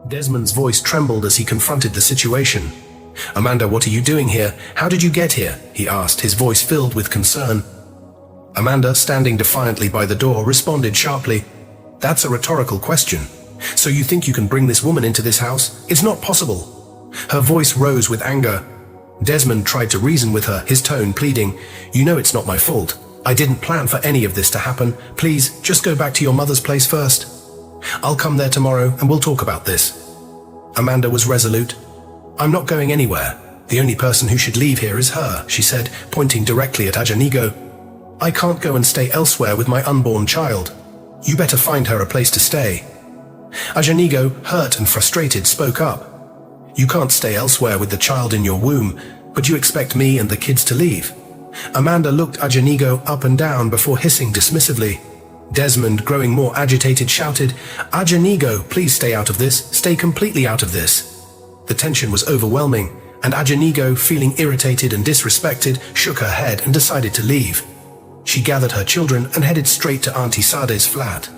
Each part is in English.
Desmond's voice trembled as he confronted the situation. "Amanda, what are you doing here? How did you get here?" he asked, his voice filled with concern. Amanda, standing defiantly by the door, responded sharply, "That's a rhetorical question. So you think you can bring this woman into this house? It's not possible." Her voice rose with anger. Desmond tried to reason with her, his tone pleading, "You know it's not my fault. I didn't plan for any of this to happen. Please, just go back to your mother's place first. I'll come there tomorrow and we'll talk about this." Amanda was resolute. "I'm not going anywhere. The only person who should leave here is her," she said, pointing directly at Ajanigo. "I can't go and stay elsewhere with my unborn child. You better find her a place to stay." Ajanigo, hurt and frustrated, spoke up. "You can't stay elsewhere with the child in your womb, but you expect me and the kids to leave?" Amanda looked Ajanigo up and down before hissing dismissively. Desmond, growing more agitated, shouted, "Ajanigo, please stay out of this. Stay completely out of this." The tension was overwhelming, and Ajanigo, feeling irritated and disrespected, shook her head and decided to leave. She gathered her children and headed straight to Auntie Sade's flat.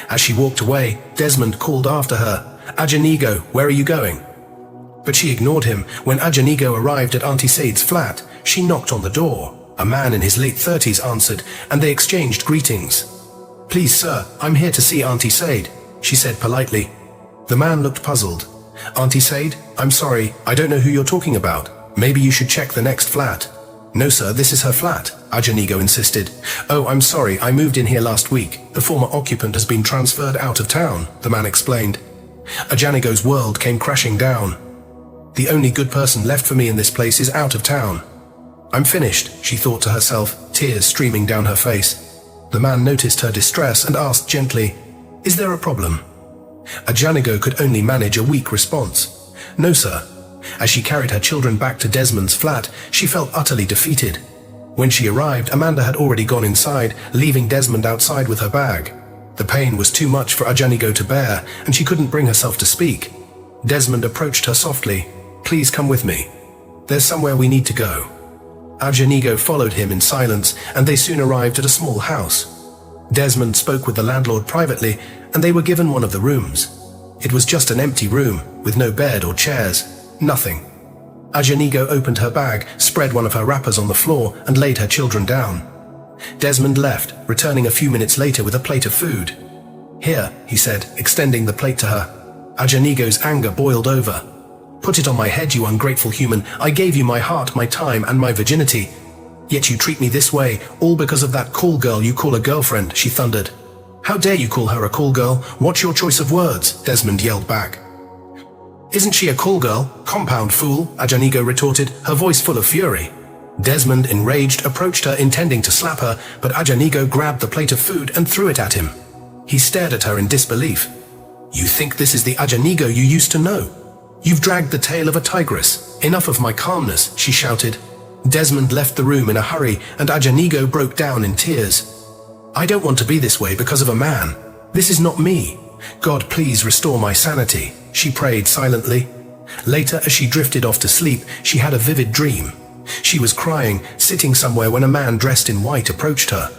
As she walked away, Desmond called after her, "Ajanigo, where are you going?" But she ignored him. When Ajanigo arrived at Auntie Sade's flat, she knocked on the door. A man in his late 30s answered, and they exchanged greetings. "Please, sir, I'm here to see Auntie Sade," she said politely. The man looked puzzled. "Auntie Sade? I'm sorry, I don't know who you're talking about. Maybe you should check the next flat." "No, sir, this is her flat," Ajanigo insisted. "Oh, I'm sorry, I moved in here last week. The former occupant has been transferred out of town," the man explained. Ajanigo's world came crashing down. "The only good person left for me in this place is out of town. I'm finished," she thought to herself, tears streaming down her face. The man noticed her distress and asked gently, "Is there a problem?" Ajanigo could only manage a weak response. "No, sir." As she carried her children back to Desmond's flat, she felt utterly defeated. When she arrived, Amanda had already gone inside, leaving Desmond outside with her bag. The pain was too much for Ajanigo to bear, and she couldn't bring herself to speak. Desmond approached her softly. "Please come with me. There's somewhere we need to go." Ajanigo followed him in silence, and they soon arrived at a small house. Desmond spoke with the landlord privately, and they were given one of the rooms. It was just an empty room, with no bed or chairs. Nothing. Ajanigo opened her bag, spread one of her wrappers on the floor, and laid her children down. Desmond left, returning a few minutes later with a plate of food. "Here," he said, extending the plate to her. Ajanigo's anger boiled over. "Put it on my head, you ungrateful human. I gave you my heart, my time, and my virginity. Yet you treat me this way, all because of that call girl you call a girlfriend," she thundered. "How dare you call her a call girl? What's your choice of words?" Desmond yelled back. "Isn't she a call girl? Compound fool," Ajanigo retorted, her voice full of fury. Desmond, enraged, approached her, intending to slap her, but Ajanigo grabbed the plate of food and threw it at him. He stared at her in disbelief. "You think this is the Ajanigo you used to know? You've dragged the tail of a tigress. Enough of my calmness," she shouted. Desmond left the room in a hurry, and Ajanigo broke down in tears. "I don't want to be this way because of a man. This is not me. God, please restore my sanity," she prayed silently. Later, as she drifted off to sleep, she had a vivid dream. She was crying, sitting somewhere when a man dressed in white approached her.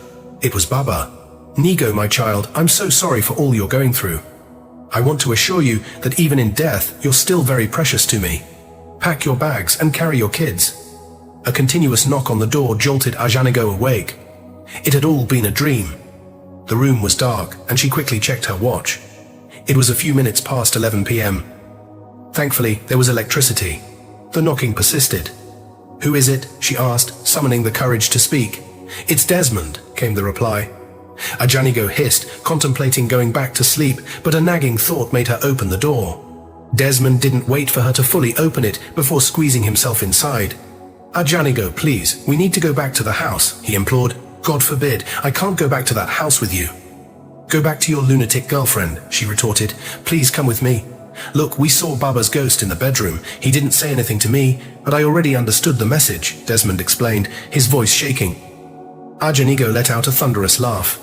It was Baba. "Nigo, my child, I'm so sorry for all you're going through. I want to assure you that even in death, you're still very precious to me. Pack your bags and carry your kids." A continuous knock on the door jolted Ajanigo awake. It had all been a dream. The room was dark, and she quickly checked her watch. It was a few minutes past 11 p.m. Thankfully, there was electricity. The knocking persisted. "Who is it?" she asked, summoning the courage to speak. "It's Desmond," came the reply. Ajanigo hissed, contemplating going back to sleep, but a nagging thought made her open the door. Desmond didn't wait for her to fully open it before squeezing himself inside. "Ajanigo, please, we need to go back to the house," he implored. "God forbid, I can't go back to that house with you." "Go back to your lunatic girlfriend," she retorted. "Please come with me. Look, we saw Baba's ghost in the bedroom. He didn't say anything to me, but I already understood the message," Desmond explained, his voice shaking. Ajanigo let out a thunderous laugh.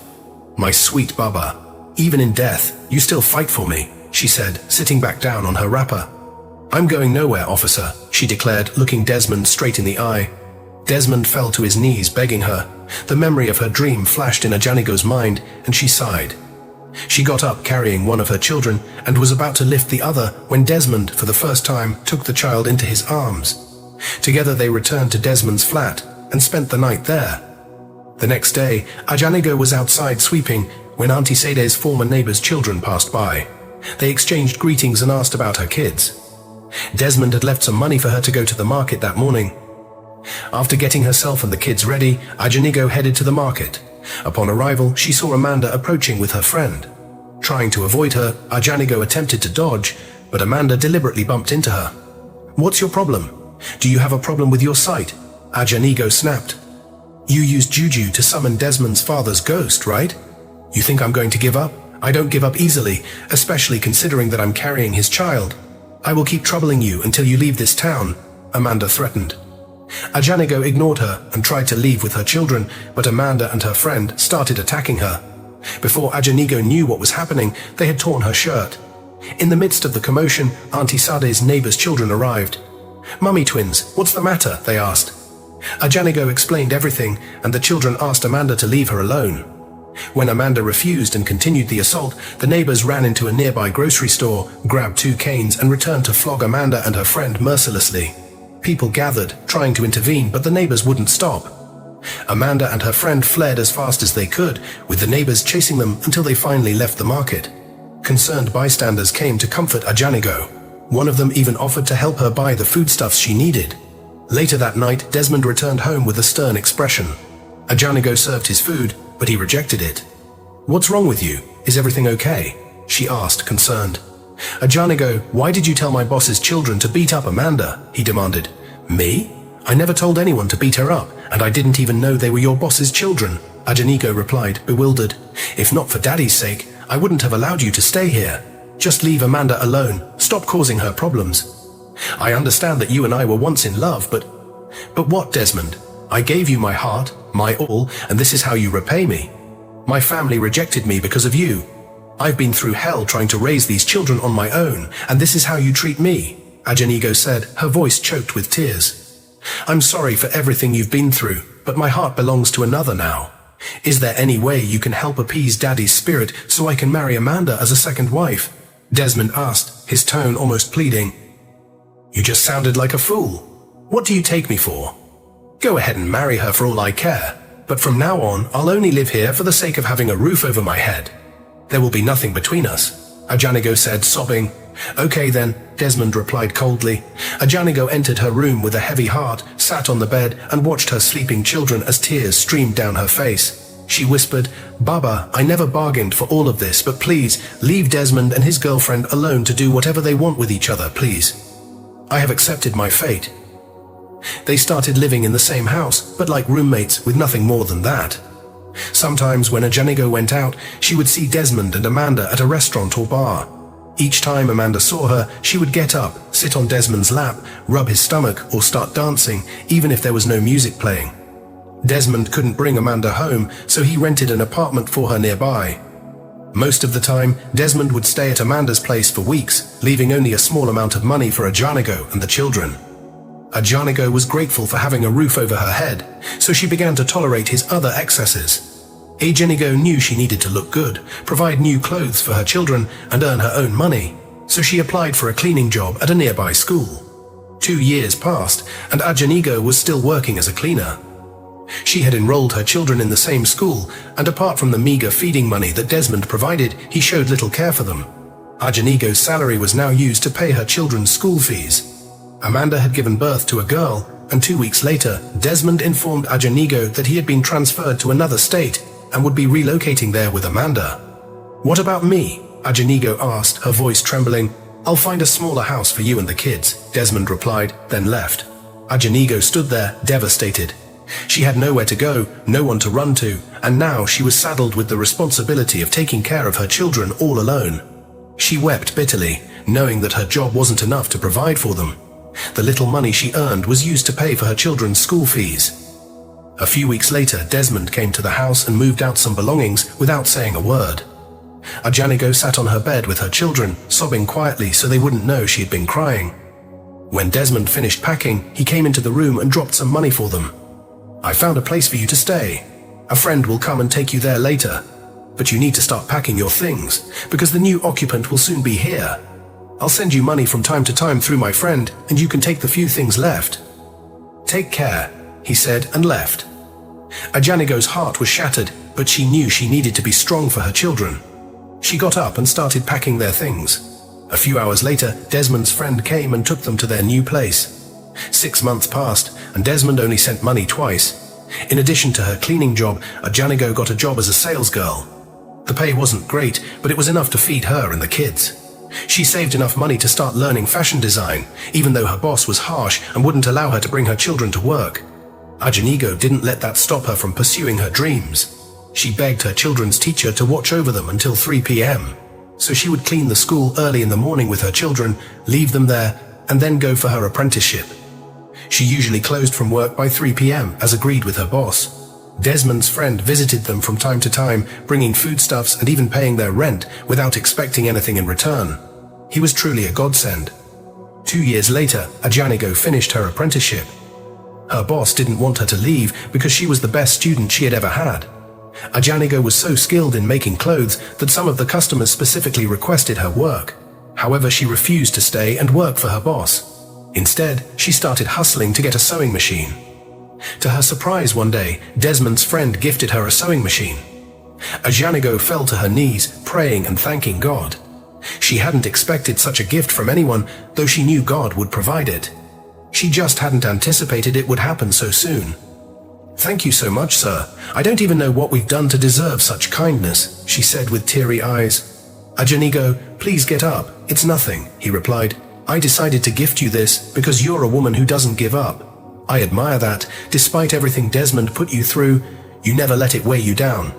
"My sweet Baba, even in death, you still fight for me," she said, sitting back down on her wrapper. "I'm going nowhere, officer," she declared, looking Desmond straight in the eye. Desmond fell to his knees, begging her. The memory of her dream flashed in Ajanigo's mind, and she sighed. She got up carrying one of her children and was about to lift the other when Desmond, for the first time, took the child into his arms. Together they returned to Desmond's flat and spent the night there. The next day, Ajanigo was outside sweeping when Auntie Sade's former neighbor's children passed by. They exchanged greetings and asked about her kids. Desmond had left some money for her to go to the market that morning. After getting herself and the kids ready, Ajanigo headed to the market. Upon arrival, she saw Amanda approaching with her friend. Trying to avoid her, Ajanigo attempted to dodge, but Amanda deliberately bumped into her. "What's your problem? Do you have a problem with your sight?" Ajanigo snapped. "You used juju to summon Desmond's father's ghost, right? You think I'm going to give up? I don't give up easily, especially considering that I'm carrying his child. I will keep troubling you until you leave this town," Amanda threatened. Ajanigo ignored her and tried to leave with her children, but Amanda and her friend started attacking her. Before Ajanigo knew what was happening, they had torn her shirt. In the midst of the commotion, Auntie Sade's neighbor's children arrived. "Mummy twins, what's the matter?" they asked. Ajanigo explained everything, and the children asked Amanda to leave her alone. When Amanda refused and continued the assault, the neighbors ran into a nearby grocery store, grabbed 2 canes, and returned to flog Amanda and her friend mercilessly. People gathered, trying to intervene, but the neighbors wouldn't stop. Amanda and her friend fled as fast as they could, with the neighbors chasing them until they finally left the market. Concerned bystanders came to comfort Ajanigo. One of them even offered to help her buy the foodstuffs she needed. Later that night, Desmond returned home with a stern expression. Ajanigo served his food, but he rejected it. "What's wrong with you? Is everything okay?" she asked, concerned. "Ajanigo, why did you tell my boss's children to beat up Amanda?" he demanded. "Me? I never told anyone to beat her up, and I didn't even know they were your boss's children," Ajanigo replied, bewildered. "If not for Daddy's sake, I wouldn't have allowed you to stay here. Just leave Amanda alone. Stop causing her problems. I understand that you and I were once in love, but what, Desmond? I gave you my heart, my all, and this is how you repay me. My family rejected me because of you. I've been through hell trying to raise these children on my own, and this is how you treat me," Ajanigo said, her voice choked with tears. "I'm sorry for everything you've been through, but my heart belongs to another now. Is there any way you can help appease Daddy's spirit so I can marry Amanda as a second wife?" Desmond asked, his tone almost pleading. "You just sounded like a fool. What do you take me for? Go ahead and marry her for all I care, but from now on I'll only live here for the sake of having a roof over my head. There will be nothing between us," Ajanigo said, sobbing. "Okay then," Desmond replied coldly. Ajanigo entered her room with a heavy heart, sat on the bed, and watched her sleeping children as tears streamed down her face. She whispered, "Baba, I never bargained for all of this, but please, leave Desmond and his girlfriend alone to do whatever they want with each other, please. I have accepted my fate." They started living in the same house, but like roommates with nothing more than that. Sometimes when Ajanigo went out, she would see Desmond and Amanda at a restaurant or bar. Each time Amanda saw her, she would get up, sit on Desmond's lap, rub his stomach, or start dancing, even if there was no music playing. Desmond couldn't bring Amanda home, so he rented an apartment for her nearby. Most of the time, Desmond would stay at Amanda's place for weeks, leaving only a small amount of money for Ajanigo and the children. Ajanigo was grateful for having a roof over her head, so she began to tolerate his other excesses. Ajanigo knew she needed to look good, provide new clothes for her children, and earn her own money, so she applied for a cleaning job at a nearby school. 2 years passed, and Ajanigo was still working as a cleaner. She had enrolled her children in the same school, and apart from the meager feeding money that Desmond provided, he showed little care for them. Ajanigo's salary was now used to pay her children's school fees. Amanda had given birth to a girl, and 2 weeks later, Desmond informed Ajanigo that he had been transferred to another state and would be relocating there with Amanda. "What about me?" Ajanigo asked, her voice trembling. "I'll find a smaller house for you and the kids," Desmond replied, then left. Ajanigo stood there, devastated. She had nowhere to go, no one to run to, and now she was saddled with the responsibility of taking care of her children all alone. She wept bitterly, knowing that her job wasn't enough to provide for them. The little money she earned was used to pay for her children's school fees. A few weeks later, Desmond came to the house and moved out some belongings without saying a word. Ajanigo sat on her bed with her children, sobbing quietly so they wouldn't know she had been crying. When Desmond finished packing, he came into the room and dropped some money for them. "I found a place for you to stay. A friend will come and take you there later." But you need to start packing your things, because the new occupant will soon be here. I'll send you money from time to time through my friend, and you can take the few things left. Take care, he said and left. Ajanigo's heart was shattered, but she knew she needed to be strong for her children. She got up and started packing their things. A few hours later, Desmond's friend came and took them to their new place. 6 months passed, and Desmond only sent money twice. In addition to her cleaning job, Ajanigo got a job as a sales girl. The pay wasn't great, but it was enough to feed her and the kids. She saved enough money to start learning fashion design, even though her boss was harsh and wouldn't allow her to bring her children to work. Ajanigo didn't let that stop her from pursuing her dreams. She begged her children's teacher to watch over them until 3 p.m. So she would clean the school early in the morning with her children, leave them there, and then go for her apprenticeship. She usually closed from work by 3 p.m. as agreed with her boss. Desmond's friend visited them from time to time, bringing foodstuffs and even paying their rent without expecting anything in return. He was truly a godsend. 2 years later, Ajanigo finished her apprenticeship. Her boss didn't want her to leave because she was the best student she had ever had. Ajanigo was so skilled in making clothes that some of the customers specifically requested her work. However, she refused to stay and work for her boss. Instead, she started hustling to get a sewing machine. To her surprise one day, Desmond's friend gifted her a sewing machine. Ajanigo fell to her knees, praying and thanking God. She hadn't expected such a gift from anyone, though she knew God would provide it. She just hadn't anticipated it would happen so soon. "Thank you so much, sir. I don't even know what we've done to deserve such kindness," she said with teary eyes. "Ajanigo, please get up. It's nothing," he replied. "I decided to gift you this because you're a woman who doesn't give up. I admire that, despite everything Desmond put you through, you never let it weigh you down.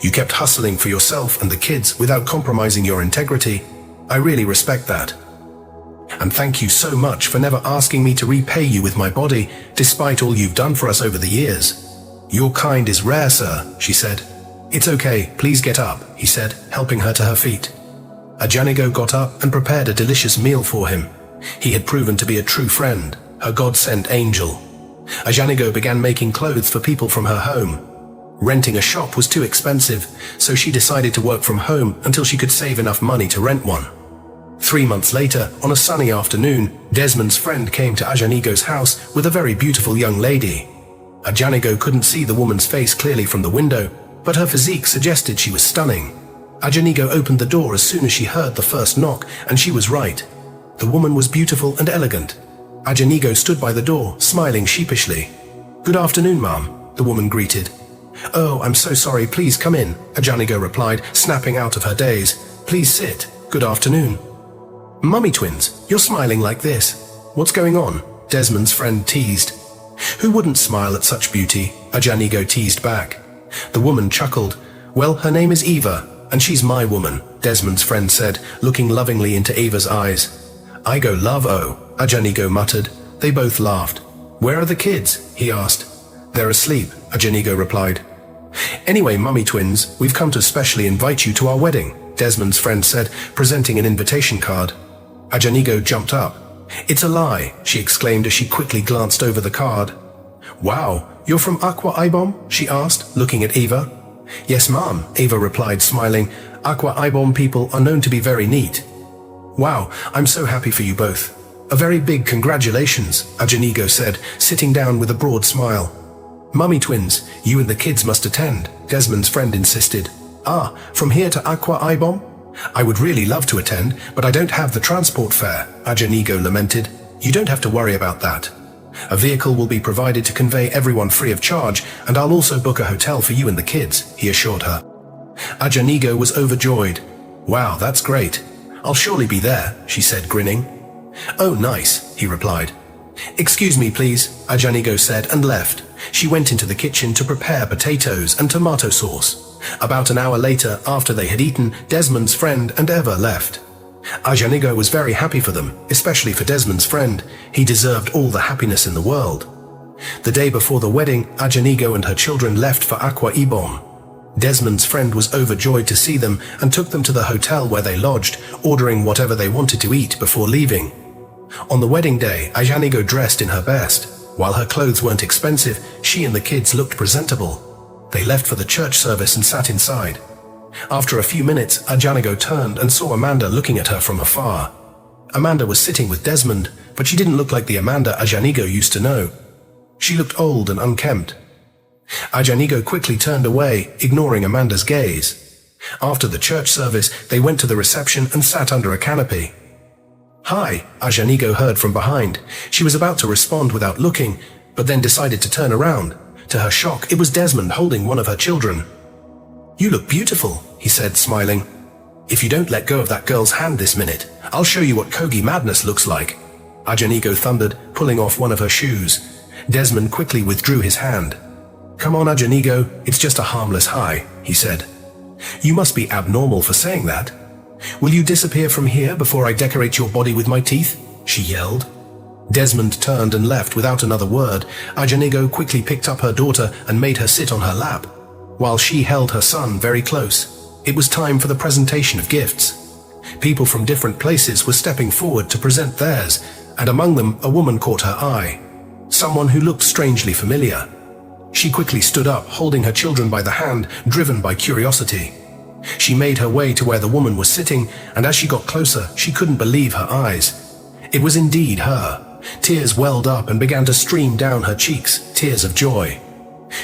You kept hustling for yourself and the kids without compromising your integrity. I really respect that. And thank you so much for never asking me to repay you with my body, despite all you've done for us over the years. Your kind is rare, sir," she said. "It's okay, please get up," he said, helping her to her feet. Ajanigo got up and prepared a delicious meal for him. He had proven to be a true friend, her God-sent angel. Ajanigo began making clothes for people from her home. Renting a shop was too expensive, so she decided to work from home until she could save enough money to rent one. 3 months later, on a sunny afternoon, Desmond's friend came to Ajanigo's house with a very beautiful young lady. Ajanigo couldn't see the woman's face clearly from the window, but her physique suggested she was stunning. Ajanigo opened the door as soon as she heard the first knock, and she was right. The woman was beautiful and elegant. Ajanigo stood by the door, smiling sheepishly. "Good afternoon, ma'am," the woman greeted. "Oh, I'm so sorry, please come in," Ajanigo replied, snapping out of her daze. "Please sit. Good afternoon." "Mummy twins, you're smiling like this. What's going on?" Desmond's friend teased. "Who wouldn't smile at such beauty?" Ajanigo teased back. The woman chuckled. "Well, her name is Eva, and she's my woman," Desmond's friend said, looking lovingly into Eva's eyes. "I go love-o," Ajanigo muttered. They both laughed. "Where are the kids?" he asked. "They're asleep," Ajanigo replied. "Anyway, mummy twins, we've come to specially invite you to our wedding," Desmond's friend said, presenting an invitation card. Ajanigo jumped up. "It's a lie," she exclaimed as she quickly glanced over the card. "Wow, you're from Akwa Ibom?" she asked, looking at Eva. "Yes, ma'am," Eva replied, smiling. "Akwa Ibom people are known to be very neat." "Wow, I'm so happy for you both. A very big congratulations," Ajanigo said, sitting down with a broad smile. "Mummy twins, you and the kids must attend," Desmond's friend insisted. "Ah, from here to Akwa Ibom? I would really love to attend, but I don't have the transport fare," Ajanigo lamented. "You don't have to worry about that. A vehicle will be provided to convey everyone free of charge, and I'll also book a hotel for you and the kids," he assured her. Ajanigo was overjoyed. "Wow, that's great. I'll surely be there," she said, grinning. "Oh, nice," he replied. "Excuse me, please," Ajanigo said and left. She went into the kitchen to prepare potatoes and tomato sauce. About an hour later, after they had eaten, Desmond's friend and Eva left. Ajanigo was very happy for them, especially for Desmond's friend. He deserved all the happiness in the world. The day before the wedding, Ajanigo and her children left for Akwa Ibom. Desmond's friend was overjoyed to see them and took them to the hotel where they lodged, ordering whatever they wanted to eat before leaving. On the wedding day, Ajanigo dressed in her best. While her clothes weren't expensive, she and the kids looked presentable. They left for the church service and sat inside. After a few minutes, Ajanigo turned and saw Amanda looking at her from afar. Amanda was sitting with Desmond, but she didn't look like the Amanda Ajanigo used to know. She looked old and unkempt. Ajanigo quickly turned away, ignoring Amanda's gaze. After the church service, they went to the reception and sat under a canopy. "Hi," Ajanigo heard from behind. She was about to respond without looking, but then decided to turn around. To her shock, it was Desmond holding one of her children. "You look beautiful," he said, smiling. "If you don't let go of that girl's hand this minute, I'll show you what Kogi madness looks like," Ajanigo thundered, pulling off one of her shoes. Desmond quickly withdrew his hand. "Come on, Ajanigo, it's just a harmless high," he said. "You must be abnormal for saying that. Will you disappear from here before I decorate your body with my teeth?" she yelled. Desmond turned and left without another word. Ajanigo quickly picked up her daughter and made her sit on her lap, while she held her son very close. It was time for the presentation of gifts. People from different places were stepping forward to present theirs, and among them a woman caught her eye. Someone who looked strangely familiar. She quickly stood up, holding her children by the hand, driven by curiosity. She made her way to where the woman was sitting, and as she got closer, she couldn't believe her eyes. It was indeed her. Tears welled up and began to stream down her cheeks, tears of joy.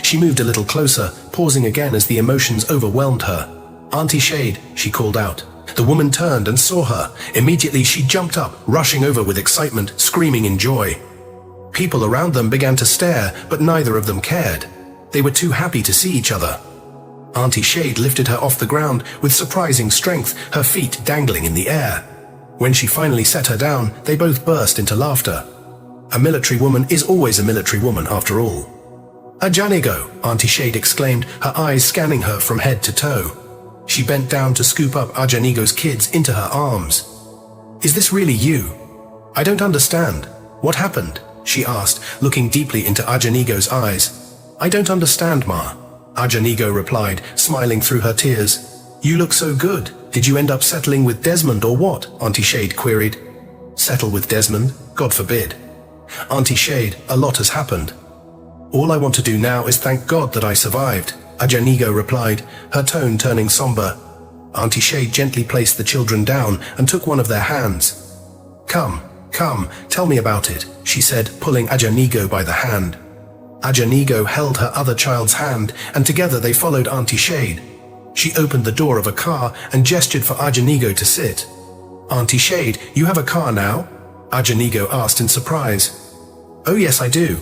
She moved a little closer, pausing again as the emotions overwhelmed her. "Auntie Shade," she called out. The woman turned and saw her. Immediately she jumped up, rushing over with excitement, screaming in joy. People around them began to stare, but neither of them cared. They were too happy to see each other. Auntie Shade lifted her off the ground with surprising strength, her feet dangling in the air. When she finally set her down, they both burst into laughter. A military woman is always a military woman after all. "Ajanigo," Auntie Shade exclaimed, her eyes scanning her from head to toe. She bent down to scoop up Ajanigo's kids into her arms. "Is this really you? I don't understand. What happened?" she asked, looking deeply into Ajanigo's eyes. "I don't understand, Ma," Ajanigo replied, smiling through her tears. "You look so good. Did you end up settling with Desmond or what?" Auntie Shade queried. "Settle with Desmond? God forbid." "Auntie Shade, a lot has happened. All I want to do now is thank God that I survived," Ajanigo replied, her tone turning somber. Auntie Shade gently placed the children down and took one of their hands. Come, tell me about it," she said, pulling Ajanigo by the hand. Ajanigo held her other child's hand, and together they followed Auntie Shade. She opened the door of a car and gestured for Ajanigo to sit. "Auntie Shade, you have a car now?" Ajanigo asked in surprise. "Oh yes, I do.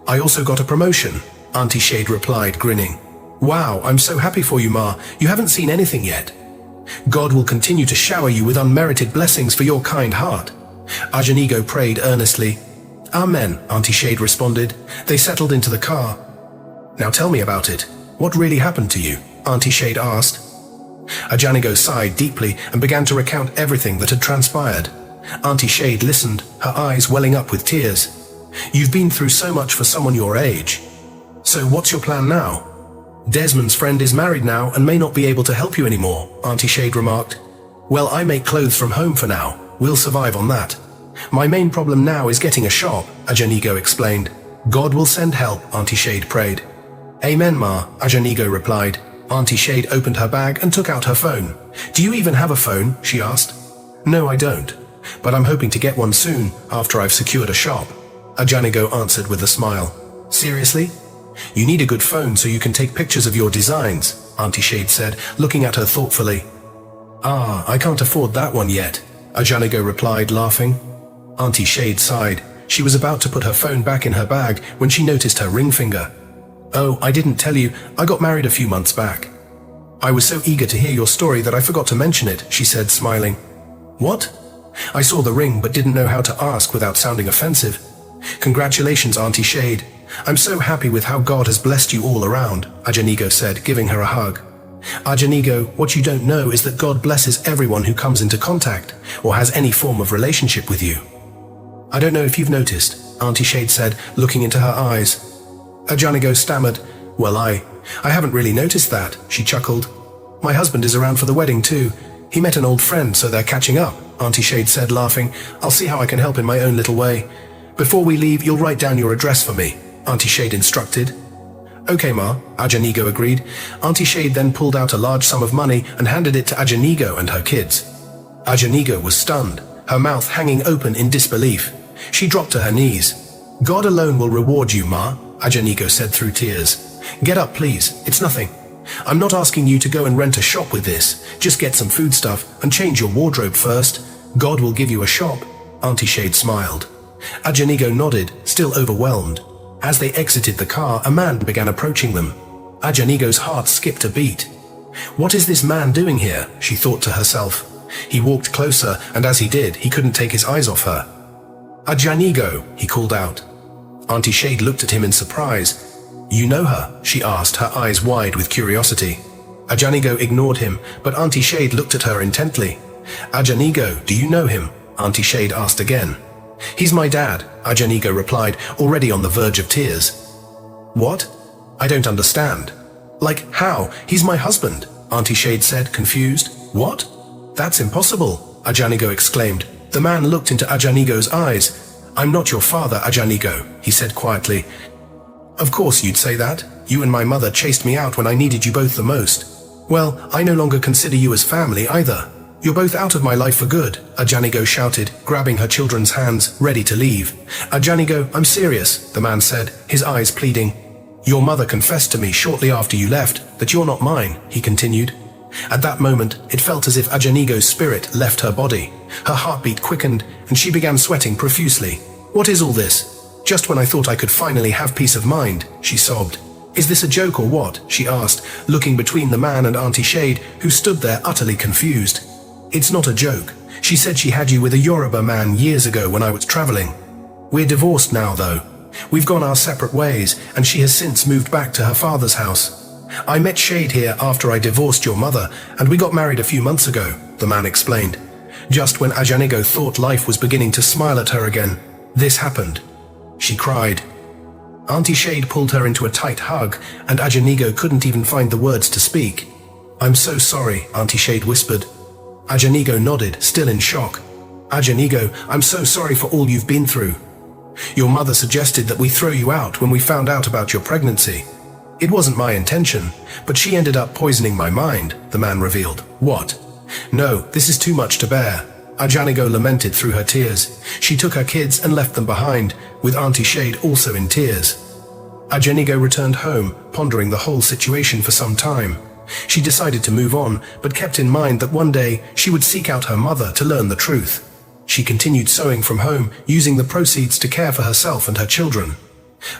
I also got a promotion," Auntie Shade replied, grinning. "Wow, I'm so happy for you, Ma. You haven't seen anything yet. God will continue to shower you with unmerited blessings for your kind heart." Ajanigo prayed earnestly. "Amen," Auntie Shade responded. They settled into the car. "Now tell me about it. What really happened to you?" Auntie Shade asked. Ajanigo sighed deeply and began to recount everything that had transpired. Auntie Shade listened, her eyes welling up with tears. "You've been through so much for someone your age. So what's your plan now?" "Desmond's friend is married now and may not be able to help you anymore," Auntie Shade remarked. "Well, I make clothes from home for now. We'll survive on that. My main problem now is getting a shop," Ajanigo explained. "God will send help," Auntie Shade prayed. "Amen, Ma," Ajanigo replied. Auntie Shade opened her bag and took out her phone. "Do you even have a phone?" she asked. "No, I don't. But I'm hoping to get one soon, after I've secured a shop," Ajanigo answered with a smile. "Seriously? You need a good phone so you can take pictures of your designs," Auntie Shade said, looking at her thoughtfully. "Ah, I can't afford that one yet," Ajanigo replied, laughing. Auntie Shade sighed. She was about to put her phone back in her bag when she noticed her ring finger. "Oh, I didn't tell you, I got married a few months back. I was so eager to hear your story that I forgot to mention it," she said, smiling. "What?" "I saw the ring but didn't know how to ask without sounding offensive. Congratulations, Auntie Shade. I'm so happy with how God has blessed you all around," Ajanigo said, giving her a hug. "Ajanigo, what you don't know is that God blesses everyone who comes into contact or has any form of relationship with you. I don't know if you've noticed," Auntie Shade said, looking into her eyes. Ajanigo stammered, "Well, I haven't really noticed that," she chuckled. "My husband is around for the wedding too. He met an old friend, so they're catching up," Auntie Shade said, laughing. "I'll see how I can help in my own little way. Before we leave, you'll write down your address for me," Auntie Shade instructed. Okay, Ma, Ajanigo agreed. Auntie Shade then pulled out a large sum of money and handed it to Ajanigo and her kids. Ajanigo was stunned, her mouth hanging open in disbelief. She dropped to her knees. God alone will reward you, Ma, Ajanigo said through tears. Get up, please, it's nothing. I'm not asking you to go and rent a shop with this. Just get some foodstuff and change your wardrobe first. God will give you a shop. Auntie Shade smiled. Ajanigo nodded, still overwhelmed. As they exited the car, a man began approaching them. Ajanigo's heart skipped a beat. What is this man doing here? She thought to herself. He walked closer, and as he did, he couldn't take his eyes off her. Ajanigo, he called out. Auntie Shade looked at him in surprise. You know her? She asked, her eyes wide with curiosity. Ajanigo ignored him, but Auntie Shade looked at her intently. Ajanigo, do you know him? Auntie Shade asked again. He's my dad, Ajanigo replied, already on the verge of tears. What? I don't understand. Like, how? He's my husband, Auntie Shade said, confused. What? That's impossible, Ajanigo exclaimed. The man looked into Ajanigo's eyes. I'm not your father, Ajanigo, he said quietly. Of course you'd say that. You and my mother chased me out when I needed you both the most. Well, I no longer consider you as family either. You're both out of my life for good, Ajanigo shouted, grabbing her children's hands, ready to leave. Ajanigo, I'm serious, the man said, his eyes pleading. Your mother confessed to me shortly after you left that you're not mine, he continued. At that moment, it felt as if Ajanigo's spirit left her body. Her heartbeat quickened, and she began sweating profusely. What is all this? Just when I thought I could finally have peace of mind, she sobbed. Is this a joke or what? She asked, looking between the man and Auntie Shade, who stood there utterly confused. It's not a joke. She said she had you with a Yoruba man years ago when I was traveling. We're divorced now, though. We've gone our separate ways, and she has since moved back to her father's house. I met Shade here after I divorced your mother, and we got married a few months ago, the man explained. Just when Ajanigo thought life was beginning to smile at her again, this happened. She cried. Auntie Shade pulled her into a tight hug, and Ajanigo couldn't even find the words to speak. I'm so sorry, Auntie Shade whispered. Ajanigo nodded, still in shock. Ajanigo, I'm so sorry for all you've been through. Your mother suggested that we throw you out when we found out about your pregnancy. It wasn't my intention, but she ended up poisoning my mind, the man revealed. What? No, this is too much to bear. Ajanigo lamented through her tears. She took her kids and left them behind, with Auntie Shade also in tears. Ajanigo returned home, pondering the whole situation for some time. She decided to move on, but kept in mind that one day she would seek out her mother to learn the truth. She continued sewing from home, using the proceeds to care for herself and her children.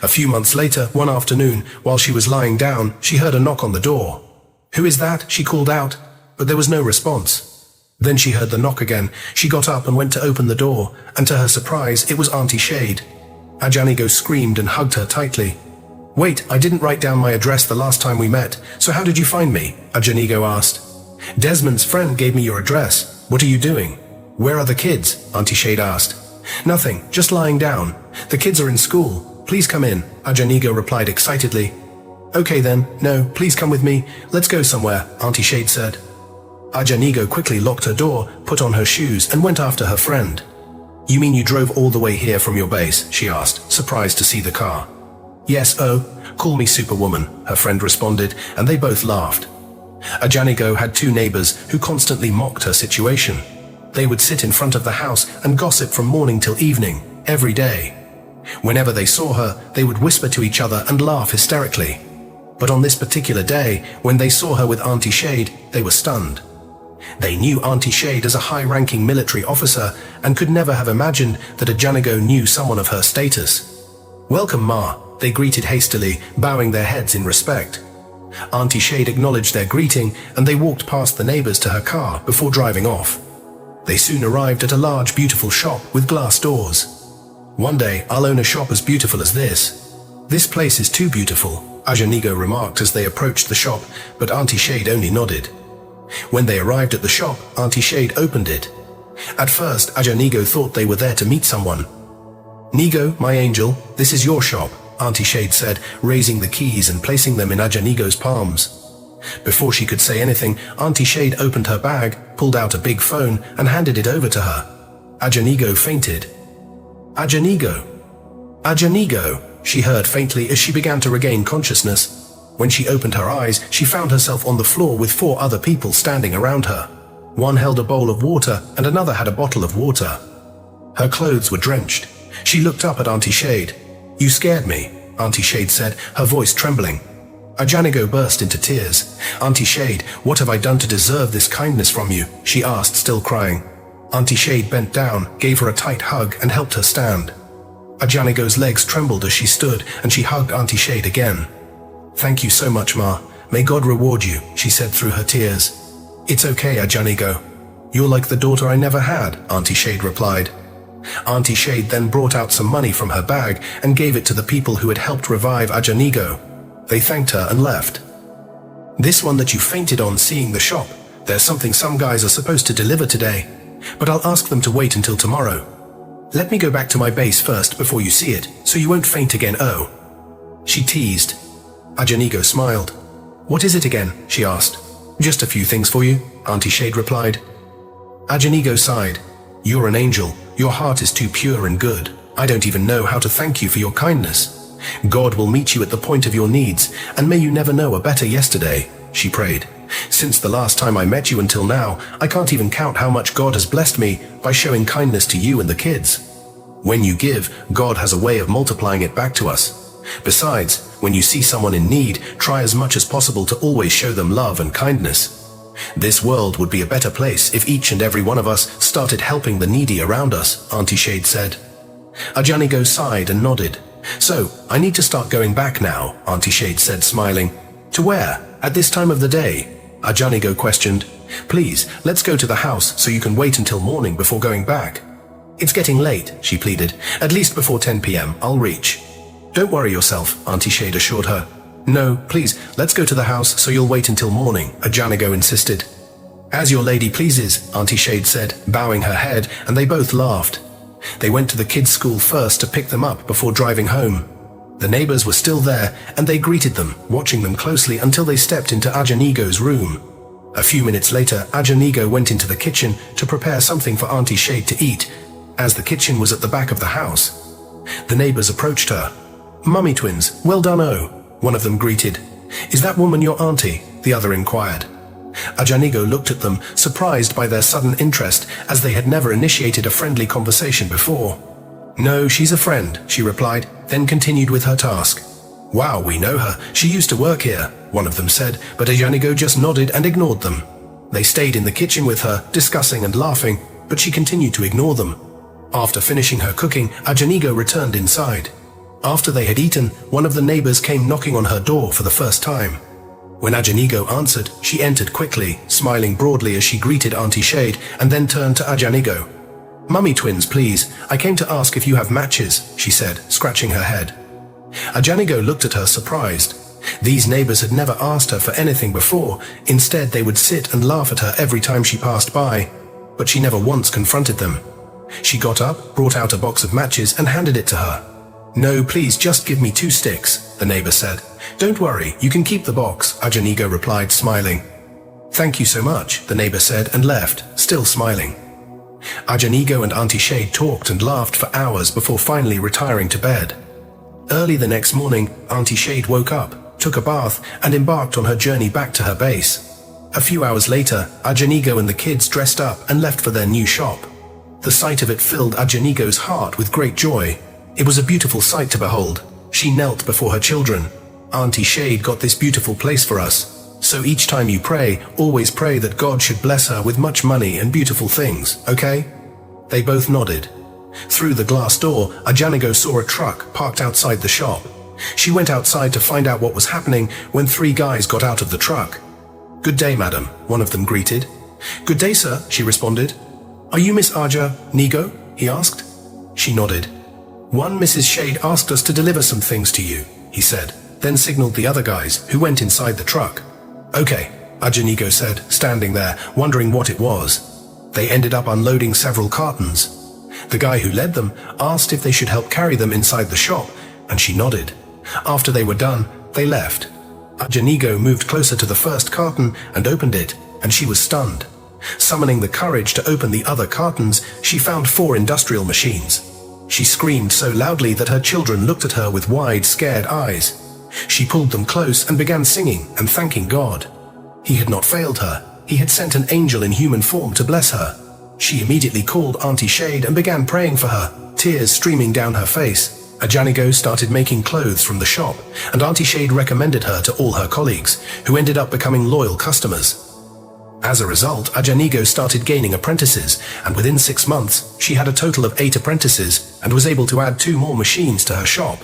A few months later, one afternoon, while she was lying down, she heard a knock on the door. Who is that? She called out, but there was no response. Then she heard the knock again. She got up and went to open the door, and to her surprise, it was Auntie Shade. Ajanigo screamed and hugged her tightly. Wait, I didn't write down my address the last time we met, so how did you find me? Ajanigo asked. Desmond's friend gave me your address. What are you doing? Where are the kids? Auntie Shade asked. Nothing, just lying down. The kids are in school. Please come in, Ajanigo replied excitedly. Okay then, no, please come with me. Let's go somewhere, Auntie Shade said. Ajanigo quickly locked her door, put on her shoes, and went after her friend. You mean you drove all the way here from your base? She asked, surprised to see the car. Yes, oh, call me Superwoman, her friend responded, and they both laughed. Ajanigo had two neighbors who constantly mocked her situation. They would sit in front of the house and gossip from morning till evening, every day. Whenever they saw her, they would whisper to each other and laugh hysterically. But on this particular day, when they saw her with Auntie Shade, they were stunned. They knew Auntie Shade as a high-ranking military officer and could never have imagined that Ajanigo knew someone of her status. Welcome, Ma, they greeted hastily, bowing their heads in respect. Auntie Shade acknowledged their greeting, and they walked past the neighbors to her car before driving off. They soon arrived at a large, beautiful shop with glass doors. One day, I'll own a shop as beautiful as this. This place is too beautiful, Ajanigo remarked as they approached the shop, but Auntie Shade only nodded. When they arrived at the shop, Auntie Shade opened it. At first, Ajanigo thought they were there to meet someone. Nigo, my angel, this is your shop, Auntie Shade said, raising the keys and placing them in Ajanigo's palms. Before she could say anything, Auntie Shade opened her bag, pulled out a big phone, and handed it over to her. Ajanigo fainted. Ajanigo! Ajanigo! she heard faintly as she began to regain consciousness. When she opened her eyes, she found herself on the floor with 4 other people standing around her. One held a bowl of water and another had a bottle of water. Her clothes were drenched. She looked up at Auntie Shade. "You scared me," Auntie Shade said, her voice trembling. Ajanigo burst into tears. "Auntie Shade, what have I done to deserve this kindness from you?" she asked, still crying. Auntie Shade bent down, gave her a tight hug and helped her stand. Ajanigo's legs trembled as she stood, and she hugged Auntie Shade again. "Thank you so much, Ma. May God reward you," she said through her tears. "It's okay, Ajanigo. You're like the daughter I never had," Auntie Shade replied. Auntie Shade then brought out some money from her bag and gave it to the people who had helped revive Ajanigo. They thanked her and left. "This one that you fainted on seeing the shop, there's something some guys are supposed to deliver today, but I'll ask them to wait until tomorrow. Let me go back to my base first before you see it, so you won't faint again, oh," she teased. Ajanigo smiled. "What is it again?" she asked. "Just a few things for you," Auntie Shade replied. Ajanigo sighed. "You're an angel. Your heart is too pure and good. I don't even know how to thank you for your kindness. God will meet you at the point of your needs, and may you never know a better yesterday," she prayed. "Since the last time I met you until now, I can't even count how much God has blessed me by showing kindness to you and the kids. When you give, God has a way of multiplying it back to us. Besides, when you see someone in need, try as much as possible to always show them love and kindness. This world would be a better place if each and every one of us started helping the needy around us," Auntie Shade said. Ajanigo sighed and nodded. "So, I need to start going back now," Auntie Shade said, smiling. "To where? At this time of the day?" Ajanigo questioned. "Please, let's go to the house so you can wait until morning before going back." "It's getting late," she pleaded. "At least before 10 p.m. I'll reach." "Don't worry yourself," Auntie Shade assured her. "No, please, let's go to the house so you'll wait until morning," Ajanigo insisted. "As your lady pleases," Auntie Shade said, bowing her head, and they both laughed. They went to the kids' school first to pick them up before driving home. The neighbors were still there, and they greeted them, watching them closely until they stepped into Ajanigo's room. A few minutes later, Ajanigo went into the kitchen to prepare something for Auntie Shade to eat, as the kitchen was at the back of the house. The neighbors approached her. "Mummy twins, well done, oh," one of them greeted. "Is that woman your auntie?" the other inquired. Ajanigo looked at them, surprised by their sudden interest, as they had never initiated a friendly conversation before. "No, she's a friend," she replied, then continued with her task. "Wow, we know her. She used to work here," one of them said, but Ajanigo just nodded and ignored them. They stayed in the kitchen with her, discussing and laughing, but she continued to ignore them. After finishing her cooking, Ajanigo returned inside. After they had eaten, one of the neighbors came knocking on her door for the first time. When Ajanigo answered, she entered quickly, smiling broadly as she greeted Auntie Shade, and then turned to Ajanigo. "Mummy twins, please. I came to ask if you have matches," she said, scratching her head. Ajanigo looked at her surprised. These neighbors had never asked her for anything before. Instead, they would sit and laugh at her every time she passed by, but she never once confronted them. She got up, brought out a box of matches, and handed it to her. "No, please, just give me 2 sticks," the neighbor said. "Don't worry, you can keep the box," Ajanigo replied, smiling. "Thank you so much," the neighbor said and left, still smiling. Ajanigo and Auntie Shade talked and laughed for hours before finally retiring to bed. Early the next morning, Auntie Shade woke up, took a bath, and embarked on her journey back to her base. A few hours later, Ajanigo and the kids dressed up and left for their new shop. The sight of it filled Ajanigo's heart with great joy. It was a beautiful sight to behold. She knelt before her children. "Auntie Shade got this beautiful place for us. So each time you pray, always pray that God should bless her with much money and beautiful things, okay?" They both nodded. Through the glass door, Ajanigo saw a truck parked outside the shop. She went outside to find out what was happening when 3 guys got out of the truck. "Good day, madam," one of them greeted. "Good day, sir," she responded. "Are you Miss Aja Nigo?" he asked. She nodded. "One Mrs. Shade asked us to deliver some things to you," he said, then signaled the other guys, who went inside the truck. "Okay," Ajanigo said, standing there, wondering what it was. They ended up unloading several cartons. The guy who led them asked if they should help carry them inside the shop, and she nodded. After they were done, they left. Ajanigo moved closer to the first carton and opened it, and she was stunned. Summoning the courage to open the other cartons, she found 4 industrial machines. She screamed so loudly that her children looked at her with wide, scared eyes. She pulled them close and began singing and thanking God. He had not failed her. He had sent an angel in human form to bless her. She immediately called Auntie Shade and began praying for her, tears streaming down her face. Ajanigo started making clothes from the shop, and Auntie Shade recommended her to all her colleagues, who ended up becoming loyal customers. As a result, Ajanigo started gaining apprentices, and within 6 months, she had a total of 8 apprentices and was able to add 2 more machines to her shop.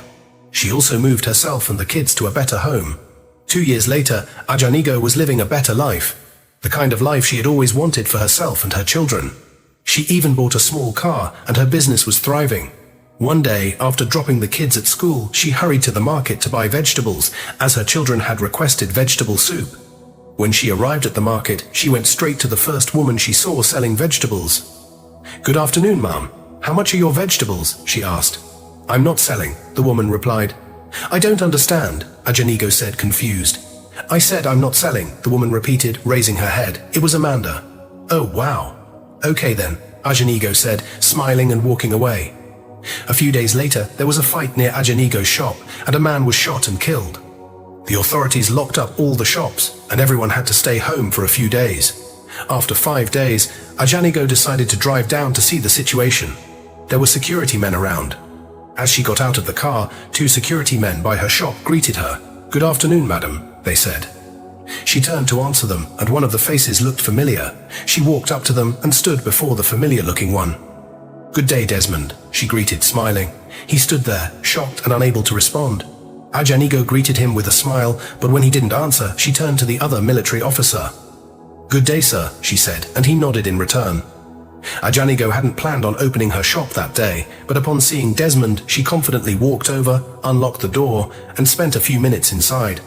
She also moved herself and the kids to a better home. 2 years later, Ajanigo was living a better life, the kind of life she had always wanted for herself and her children. She even bought a small car, and her business was thriving. One day, after dropping the kids at school, she hurried to the market to buy vegetables, as her children had requested vegetable soup. When she arrived at the market, she went straight to the first woman she saw selling vegetables. "Good afternoon, ma'am. How much are your vegetables?" she asked. "I'm not selling," the woman replied. "I don't understand," Ajanigo said, confused. "I said I'm not selling," the woman repeated, raising her head. It was Amanda. "Oh, wow. Okay then," Ajanigo said, smiling and walking away. A few days later, there was a fight near Ajanigo's shop, and a man was shot and killed. The authorities locked up all the shops, and everyone had to stay home for a few days. After 5 days, Ajanigo decided to drive down to see the situation. There were security men around. As she got out of the car, 2 security men by her shop greeted her. "Good afternoon, madam," they said. She turned to answer them, and one of the faces looked familiar. She walked up to them and stood before the familiar-looking one. "Good day, Desmond," she greeted, smiling. He stood there, shocked and unable to respond. Ajanigo greeted him with a smile, but when he didn't answer, she turned to the other military officer. "Good day, sir," she said, and he nodded in return. Ajanigo hadn't planned on opening her shop that day, but upon seeing Desmond, she confidently walked over, unlocked the door, and spent a few minutes inside.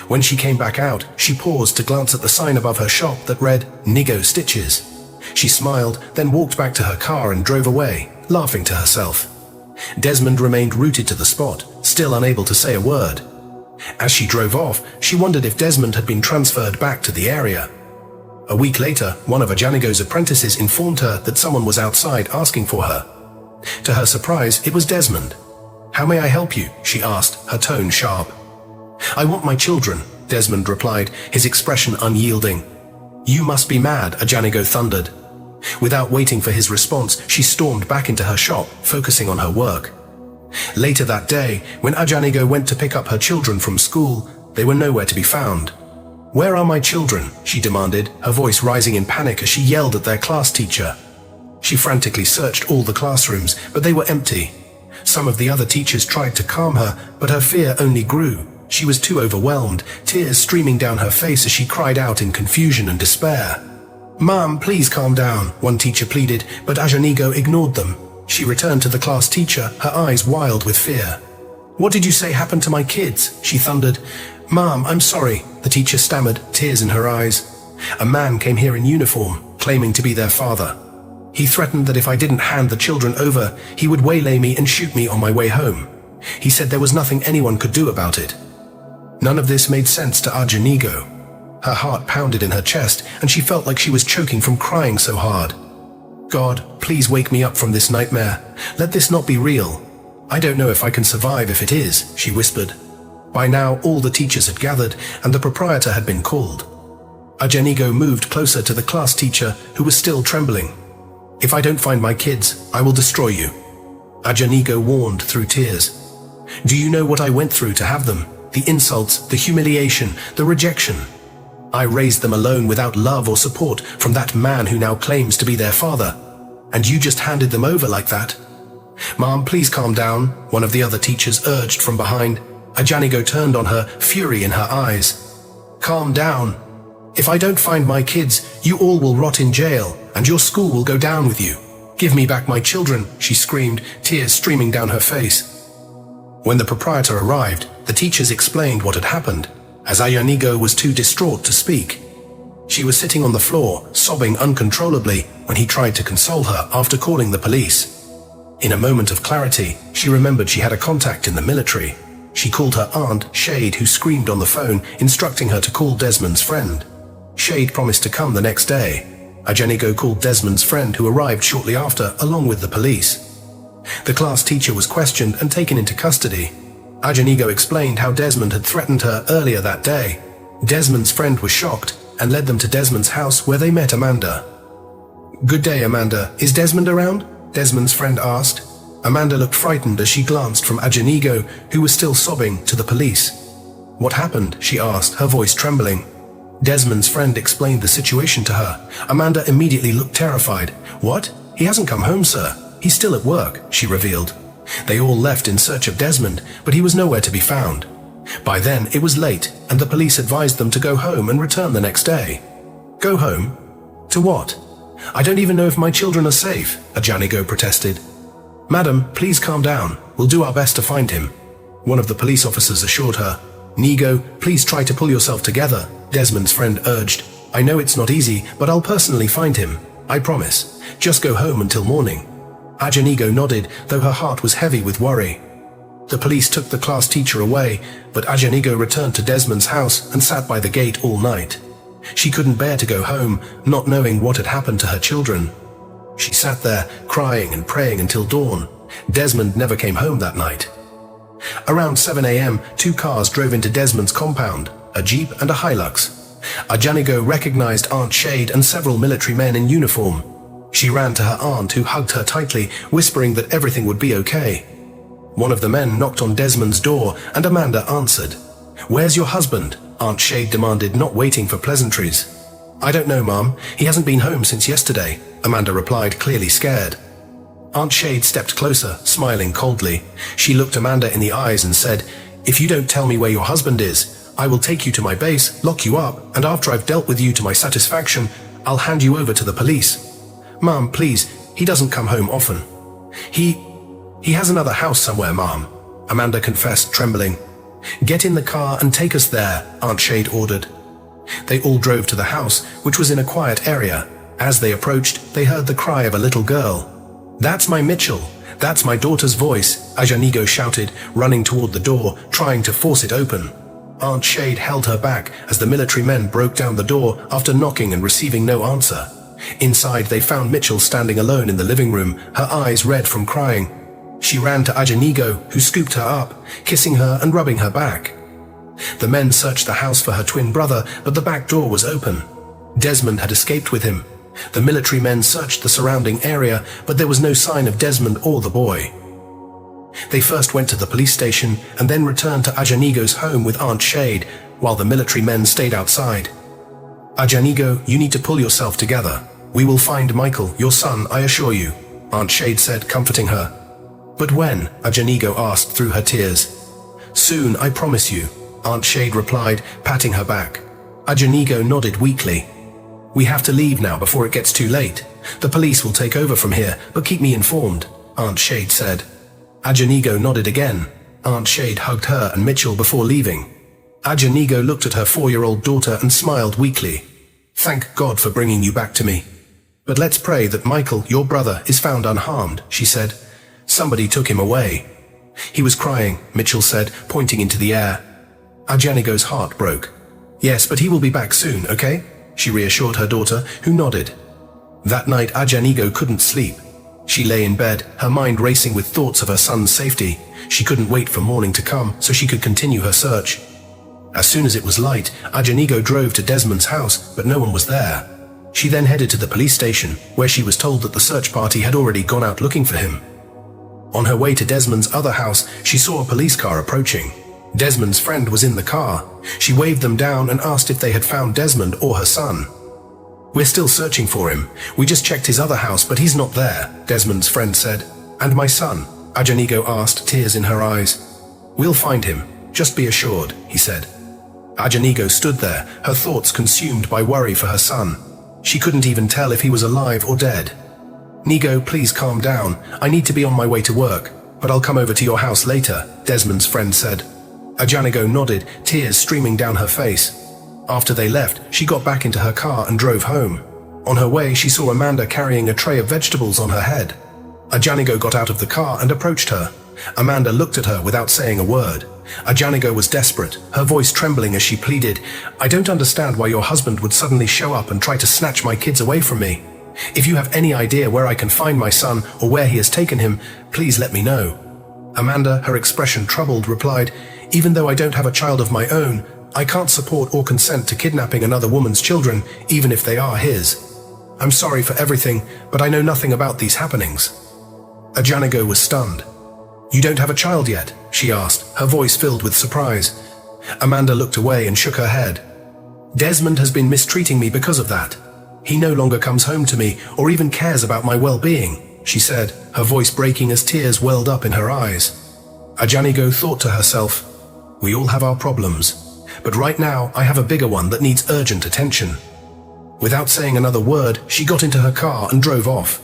When she came back out, she paused to glance at the sign above her shop that read, "Nigo Stitches." She smiled, then walked back to her car and drove away, laughing to herself. Desmond remained rooted to the spot, still unable to say a word. As she drove off, she wondered if Desmond had been transferred back to the area. A week later, one of Ajanigo's apprentices informed her that someone was outside asking for her. To her surprise, it was Desmond. "How may I help you?" she asked, her tone sharp. "I want my children," Desmond replied, his expression unyielding. "You must be mad," Ajanigo thundered. Without waiting for his response, she stormed back into her shop, focusing on her work. Later that day, when Ajanigo went to pick up her children from school, they were nowhere to be found. "Where are my children?" she demanded, her voice rising in panic as she yelled at their class teacher. She frantically searched all the classrooms, but they were empty. Some of the other teachers tried to calm her, but her fear only grew. She was too overwhelmed, tears streaming down her face as she cried out in confusion and despair. "Ma'am, please calm down," one teacher pleaded, but Ajanigo ignored them. She returned to the class teacher, her eyes wild with fear. "What did you say happened to my kids?" she thundered. "Ma'am, I'm sorry," the teacher stammered, tears in her eyes. "A man came here in uniform, claiming to be their father. He threatened that if I didn't hand the children over, he would waylay me and shoot me on my way home. He said there was nothing anyone could do about it." None of this made sense to Ajanigo. Her heart pounded in her chest, and she felt like she was choking from crying so hard. "God, please wake me up from this nightmare. Let this not be real. I don't know if I can survive if it is," she whispered. By now, all the teachers had gathered, and the proprietor had been called. Ajanigo moved closer to the class teacher, who was still trembling. "If I don't find my kids, I will destroy you," Ajanigo warned through tears. "Do you know what I went through to have them? The insults, the humiliation, the rejection. I raised them alone without love or support from that man who now claims to be their father. And you just handed them over like that?" "Ma'am, please calm down," one of the other teachers urged from behind. Ajanigo turned on her, fury in her eyes. "Calm down. If I don't find my kids, you all will rot in jail, and your school will go down with you. Give me back my children," she screamed, tears streaming down her face. When the proprietor arrived, the teachers explained what had happened, as Ajanigo was too distraught to speak. She was sitting on the floor, sobbing uncontrollably, when he tried to console her after calling the police. In a moment of clarity, she remembered she had a contact in the military. She called her aunt, Shade, who screamed on the phone, instructing her to call Desmond's friend. Shade promised to come the next day. Ajanigo called Desmond's friend, who arrived shortly after, along with the police. The class teacher was questioned and taken into custody. Ajanigo explained how Desmond had threatened her earlier that day. Desmond's friend was shocked and led them to Desmond's house where they met Amanda. "Good day, Amanda. Is Desmond around?" Desmond's friend asked. Amanda looked frightened as she glanced from Ajanigo, who was still sobbing, to the police. "What happened?" she asked, her voice trembling. Desmond's friend explained the situation to her. Amanda immediately looked terrified. "What? He hasn't come home, sir. He's still at work," she revealed. They all left in search of Desmond, but he was nowhere to be found. By then, it was late, and the police advised them to go home and return the next day. "Go home? To what? I don't even know if my children are safe," Ajanigo protested. "Madam, please calm down. We'll do our best to find him," one of the police officers assured her. "Nigo, please try to pull yourself together," Desmond's friend urged. "I know it's not easy, but I'll personally find him. I promise. Just go home until morning." Ajanigo nodded, though her heart was heavy with worry. The police took the class teacher away, but Ajanigo returned to Desmond's house and sat by the gate all night. She couldn't bear to go home, not knowing what had happened to her children. She sat there, crying and praying until dawn. Desmond never came home that night. Around 7 a.m., 2 cars drove into Desmond's compound, a Jeep and a Hilux. Ajanigo recognized Aunt Shade and several military men in uniform. She ran to her aunt, who hugged her tightly, whispering that everything would be okay. One of the men knocked on Desmond's door, and Amanda answered. "Where's your husband?" Aunt Shade demanded, not waiting for pleasantries. "I don't know, Mom. He hasn't been home since yesterday," Amanda replied, clearly scared. Aunt Shade stepped closer, smiling coldly. She looked Amanda in the eyes and said, "If you don't tell me where your husband is, I will take you to my base, lock you up, and after I've dealt with you to my satisfaction, I'll hand you over to the police." "Mom, please, he doesn't come home often." He has another house somewhere, Mom," Amanda confessed, trembling. "Get in the car and take us there," Aunt Shade ordered. They all drove to the house, which was in a quiet area. As they approached, they heard the cry of a little girl. "That's my Mitchell. That's my daughter's voice," Ajanigo shouted, running toward the door, trying to force it open. Aunt Shade held her back as the military men broke down the door after knocking and receiving no answer. Inside, they found Mitchell standing alone in the living room, her eyes red from crying. She ran to Ajanigo, who scooped her up, kissing her and rubbing her back. The men searched the house for her twin brother, but the back door was open. Desmond had escaped with him. The military men searched the surrounding area, but there was no sign of Desmond or the boy. They first went to the police station and then returned to Ajanigo's home with Aunt Shade, while the military men stayed outside. "Ajanigo, you need to pull yourself together. We will find Michael, your son, I assure you," Aunt Shade said, comforting her. "But when?" Ajanigo asked through her tears. "Soon, I promise you," Aunt Shade replied, patting her back. Ajanigo nodded weakly. "We have to leave now before it gets too late. The police will take over from here, but keep me informed," Aunt Shade said. Ajanigo nodded again. Aunt Shade hugged her and Mitchell before leaving. Ajanigo looked at her 4-year-old daughter and smiled weakly. "Thank God for bringing you back to me. But let's pray that Michael, your brother, is found unharmed," she said. "Somebody took him away." "He was crying," Mitchell said, pointing into the air. Ajanigo's heart broke. "Yes, but he will be back soon, okay?" she reassured her daughter, who nodded. That night, Ajanigo couldn't sleep. She lay in bed, her mind racing with thoughts of her son's safety. She couldn't wait for morning to come so she could continue her search. As soon as it was light, Ajanigo drove to Desmond's house, but no one was there. She then headed to the police station, where she was told that the search party had already gone out looking for him. On her way to Desmond's other house, she saw a police car approaching. Desmond's friend was in the car. She waved them down and asked if they had found Desmond or her son. "We're still searching for him. We just checked his other house, but he's not there," Desmond's friend said. "And my son?" Ajanigo asked, tears in her eyes. "We'll find him. Just be assured," he said. Ajanigo stood there, her thoughts consumed by worry for her son. She couldn't even tell if he was alive or dead. "Nigo, please calm down. I need to be on my way to work, but I'll come over to your house later," Desmond's friend said. Ajanigo nodded, tears streaming down her face. After they left, she got back into her car and drove home. On her way, she saw Amanda carrying a tray of vegetables on her head. Ajanigo got out of the car and approached her. Amanda looked at her without saying a word. Ajanigo was desperate, her voice trembling as she pleaded, "I don't understand why your husband would suddenly show up and try to snatch my kids away from me. If you have any idea where I can find my son or where he has taken him, please let me know. Amanda, her expression troubled, replied, "Even though I don't have a child of my own, I can't support or consent to kidnapping another woman's children, even if they are his. I'm sorry for everything, but I know nothing about these happenings." Ajanigo was stunned. "You don't have a child yet?" she asked, her voice filled with surprise. Amanda looked away and shook her head. "Desmond has been mistreating me because of that. He no longer comes home to me or even cares about my well-being," she said, her voice breaking as tears welled up in her eyes. Ajanigo thought to herself, "We all have our problems, but right now I have a bigger one that needs urgent attention." Without saying another word, she got into her car and drove off.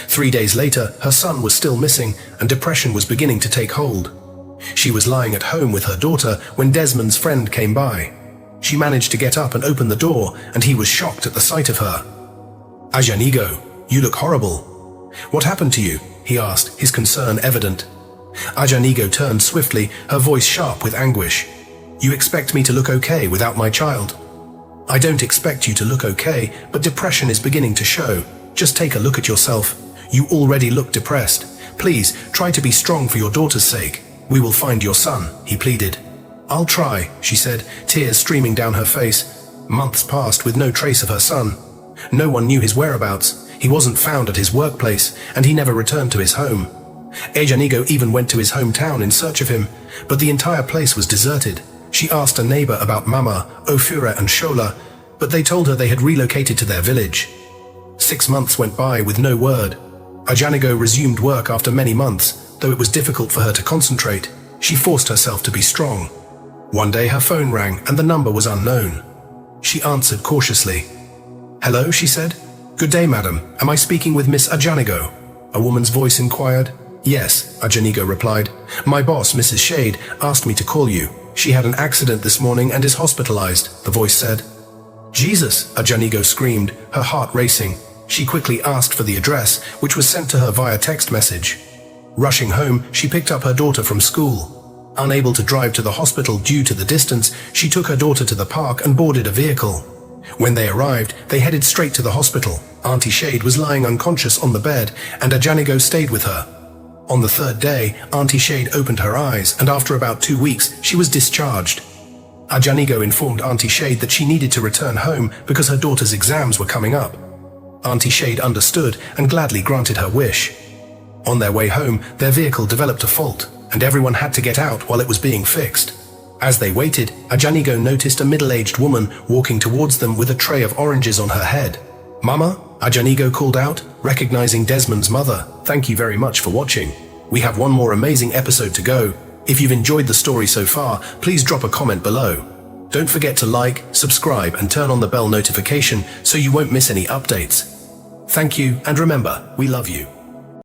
3 days later, her son was still missing and depression was beginning to take hold. She was lying at home with her daughter when Desmond's friend came by. She managed to get up and open the door, and he was shocked at the sight of her. "Ajanigo, you look horrible. What happened to you?" he asked, his concern evident. Ajanigo turned swiftly, her voice sharp with anguish. "You expect me to look okay without my child?" "I don't expect you to look okay, but depression is beginning to show. Just take a look at yourself. You already look depressed. Please, try to be strong for your daughter's sake. We will find your son," he pleaded. "I'll try," she said, tears streaming down her face. Months passed with no trace of her son. No one knew his whereabouts. He wasn't found at his workplace, and he never returned to his home. Ajanigo even went to his hometown in search of him, but the entire place was deserted. She asked a neighbor about Mama, Ofura and Shola, but they told her they had relocated to their village. 6 months went by with no word. Ajanigo resumed work after many months, though it was difficult for her to concentrate. She forced herself to be strong. One day her phone rang and the number was unknown. She answered cautiously. "Hello," she said. "Good day, madam. Am I speaking with Miss Ajanigo?" A woman's voice inquired. "Yes," Ajanigo replied. "My boss, Mrs. Shade, asked me to call you. She had an accident this morning and is hospitalized," the voice said. "Jesus," Ajanigo screamed, her heart racing. She quickly asked for the address, which was sent to her via text message. Rushing home, she picked up her daughter from school. Unable to drive to the hospital due to the distance, she took her daughter to the park and boarded a vehicle. When they arrived, they headed straight to the hospital. Auntie Shade was lying unconscious on the bed, and Ajanigo stayed with her. On the 3rd day, Auntie Shade opened her eyes, and after about 2 weeks, she was discharged. Ajanigo informed Auntie Shade that she needed to return home because her daughter's exams were coming up. Auntie Shade understood and gladly granted her wish. On their way home, their vehicle developed a fault, and everyone had to get out while it was being fixed. As they waited, Ajanigo noticed a middle-aged woman walking towards them with a tray of oranges on her head. "Mama," Ajanigo called out, recognizing Desmond's mother. "Thank you very much for watching. We have one more amazing episode to go. If you've enjoyed the story so far, please drop a comment below. Don't forget to like, subscribe, and turn on the bell notification so you won't miss any updates. Thank you, and remember, we love you."